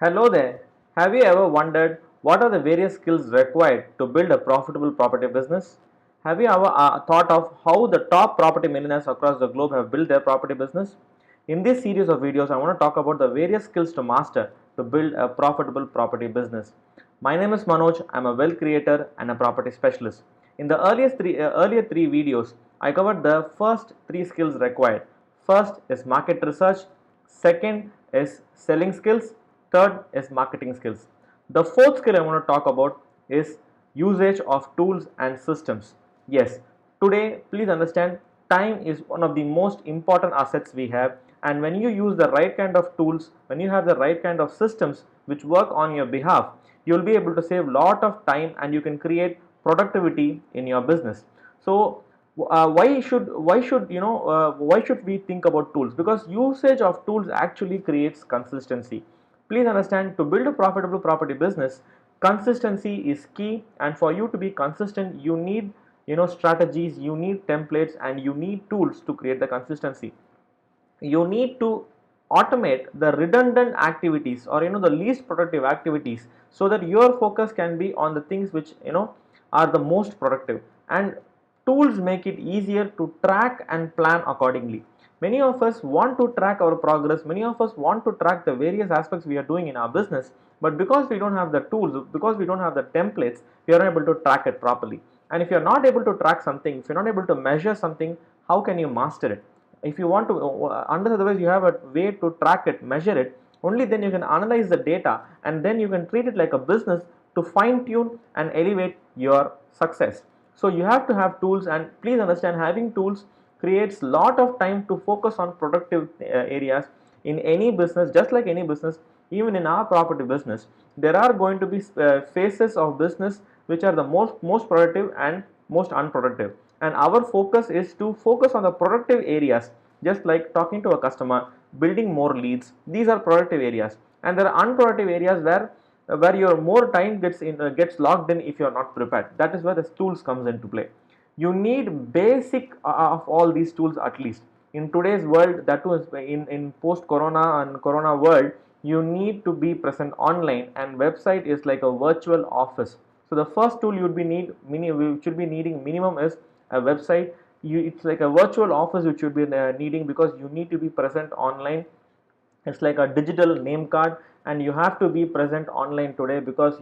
Hello there. Have you ever wondered what are the various skills required to build a profitable property business? Have you ever thought of how the top property millionaires across the globe have built their property business? In this series of videos, I want to talk about the various skills to master to build a profitable property business. My name is Manoj. I'm a wealth creator and a property specialist. In the earlier three videos, I covered the first three skills required. First is market research, second is selling skills, third is marketing skills. The fourth skill I want to talk about is usage of tools and systems. Yes, today please understand time is one of the most important assets we have, and when you use the right kind of tools, when you have the right kind of systems which work on your behalf, you will be able to save lot of time and you can create productivity in your business. So why should we think about tools? Because usage of tools actually creates consistency. Please understand, to build a profitable property business, consistency is key, and for you to be consistent, you need strategies, you need templates, and you need tools to create the consistency. You need to automate the redundant activities, or the least productive activities, so that your focus can be on the things which are the most productive. And tools make it easier to track and plan accordingly. Many of us want to track our progress, many of us want to track the various aspects we are doing in our business, but because we don't have the tools, because we don't have the templates, we are not able to track it properly. And if you're not able to track something, if you're not able to measure something, how can you master it? If you want to otherwise you have a way to track it, measure it, only then you can analyze the data, and then you can treat it like a business to fine tune and elevate your success. So you have to have tools, and please understand, having tools creates lot of time to focus on productive areas in any business. Just like any business, even in our property business, there are going to be phases of business which are the most productive and most unproductive, and our focus is to focus on the productive areas. Just like talking to a customer, building more leads, these are productive areas. And there are unproductive areas where your more time gets locked in if you are not prepared. That is where the tools comes into play. You need basic of all these tools, at least in today's world, that too is in post corona and corona world. You need to be present online, and website is like a virtual office. So the first tool we should be needing minimum is a website. It's like a virtual office which you'll be needing, because you need to be present online. It's like a digital name card, and you have to be present online today, because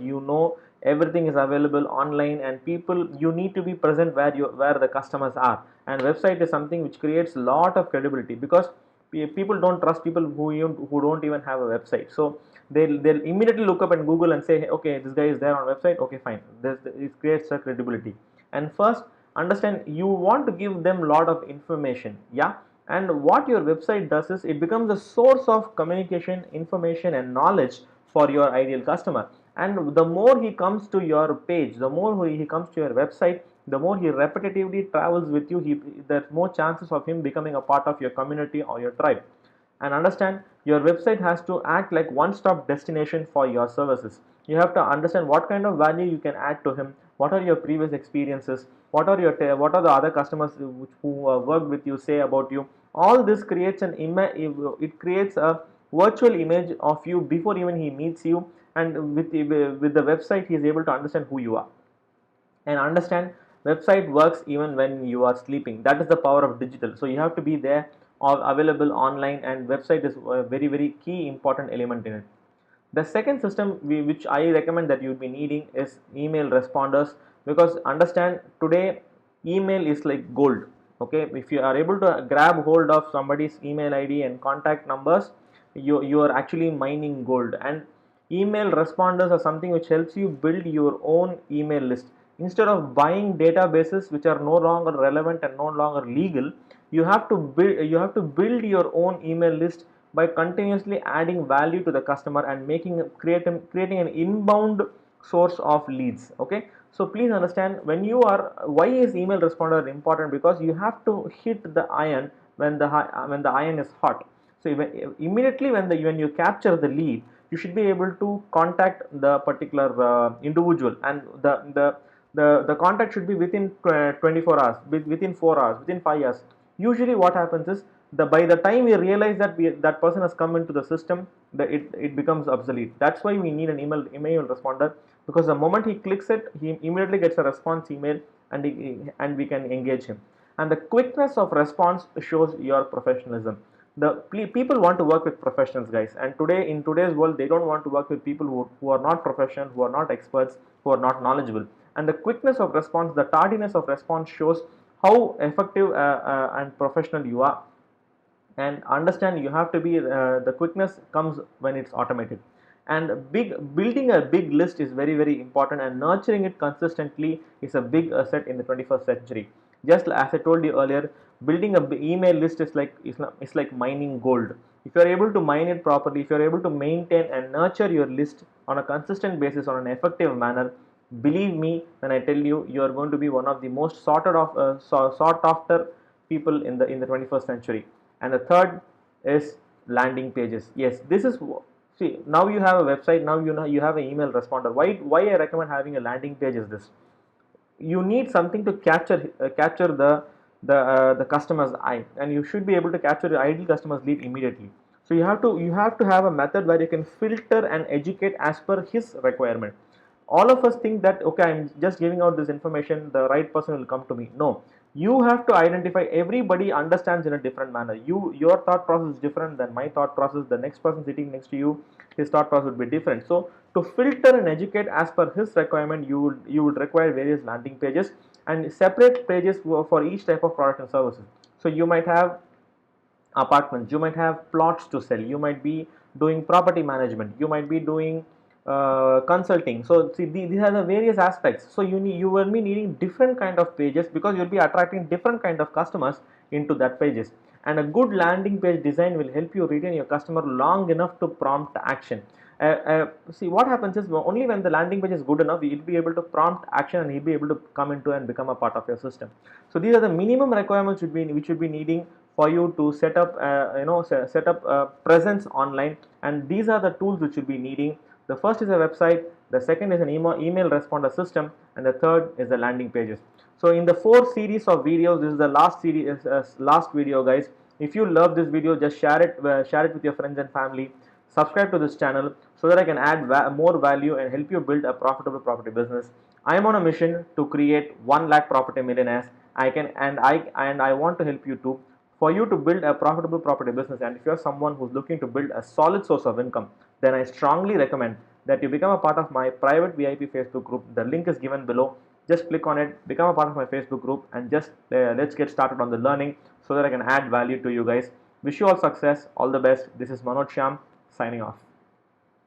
everything is available online, and people, you need to be present where the customers are. And website is something which creates a lot of credibility, because people don't trust people who don't even have a website. So they'll immediately look up in Google and say, okay, this guy is there on website, okay, fine. It creates a credibility. And first, understand, you want to give them a lot of information, yeah. And what your website does is, it becomes a source of communication, information, and knowledge for your ideal customer. And the more he comes to your page, the more he comes to your website, the more he repetitively travels with you, there's more chances of him becoming a part of your community or your tribe. And understand, your website has to act like one-stop destination for your services. You have to understand what kind of value you can add to him, what are your previous experiences, what are the other customers who work with you say about you. All this creates it creates a virtual image of you before even he meets you. And with the website, he is able to understand who you are. And understand, website works even when you are sleeping. That is the power of digital. So you have to be there or available online, and website is a very, very key important element in it. The second system which I recommend that you'll be needing is email responders, because understand, today email is like gold. Okay, if you are able to grab hold of somebody's email ID and contact numbers, you are actually mining gold. And email responders are something which helps you build your own email list. Instead of buying databases which are no longer relevant and no longer legal, you have to build your own email list by continuously adding value to the customer and creating an inbound source of leads. Okay, so please understand, why is email responder important? Because you have to hit the iron when the iron is hot. So immediately when you capture the lead, you should be able to contact the particular individual, and the contact should be within 24 hours, within 4 hours, within 5 hours. Usually what happens is, by the time we realize that that person has come into the system, it becomes obsolete. That's why we need an email responder, because the moment he clicks it, he immediately gets a response email, and we can engage him. And the quickness of response shows your professionalism. The people want to work with professionals, guys, and in today's world they don't want to work with people who are not professional, who are not experts, who are not knowledgeable. And the quickness of response, the tardiness of response shows how effective and professional you are. And understand, you have to be the quickness comes when it's automated. And building a big list is very very important, and nurturing it consistently is a big asset in the 21st century. Just as I told you earlier, building a email list is like it's like mining gold. If you are able to mine it properly, if you are able to maintain and nurture your list on a consistent basis, on an effective manner, believe me when I tell you, you are going to be one of the most sought after people in the 21st century. And the third is landing pages. Yes, this is, see, now you have a website, now you have an email responder. Why I recommend having a landing page is this: you need something to capture the customer's eye, and you should be able to capture your ideal customer's lead immediately. So you have to have a method where you can filter and educate as per his requirement. All of us think that, okay, I'm just giving out this information, the right person will come to me. No, you have to identify. Everybody understands in a different manner. Your thought process is different than my thought process. The next person sitting next to you, his thought process would be different. So to filter and educate as per his requirement, you would require various landing pages and separate pages for each type of product and services. So you might have apartments, you might have plots to sell, you might be doing property management, you might be doing consulting. So see, these are the various aspects. So you will be needing different kind of pages, because you'll be attracting different kind of customers into that pages. And a good landing page design will help you retain your customer long enough to prompt action. See, what happens is, only when the landing page is good enough, you'll be able to prompt action, and he'll be able to come into and become a part of your system. So these are the minimum requirements which should be needing for you to set up set up presence online. And these are the tools which you'll be needing. The first is a website, the second is an email responder system, and the third is the landing pages. So in the 4 series of videos, this is the last series, last video, guys. If you love this video, just share it with your friends and family. Subscribe to this channel so that I can add more value and help you build a profitable property business. I am on a mission to create 1 lakh property millionaires. I want to help you too, for you to build a profitable property business. And if you are someone who's looking to build a solid source of income, then I strongly recommend that you become a part of my private VIP Facebook group. The link is given below. Just click on it, become a part of my Facebook group, and just let's get started on the learning so that I can add value to you guys. Wish you all success, all the best. This is Manoj Shyam signing off.